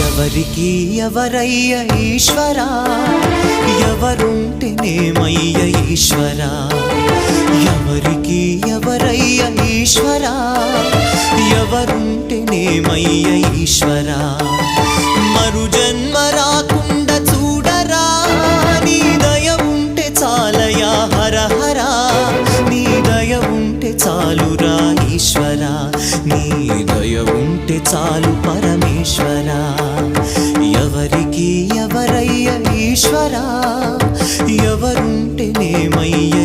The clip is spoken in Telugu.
ఎవరికి ఎవరయ్య ఈశ్వరా, ఎవరుంటేనేమయ్య ఈశ్వరా. ఎవరికి ఎవరయ్య ఈశ్వరా, ఎవరుంటేనేమయ్య ఈశ్వరా. మరు జన్మ రాకుండా చూడరా, నీ దయ ఉంటే చాలయా హర హర. నీ దయ ఉంటే చాలురా ఈశ్వరా, నీ దయ ఉంటే చాలు పరమేశ్వరా. ఎవరికి ఎవరయ్య ఈశ్వరా, ఎవరుంటేనేమయ్య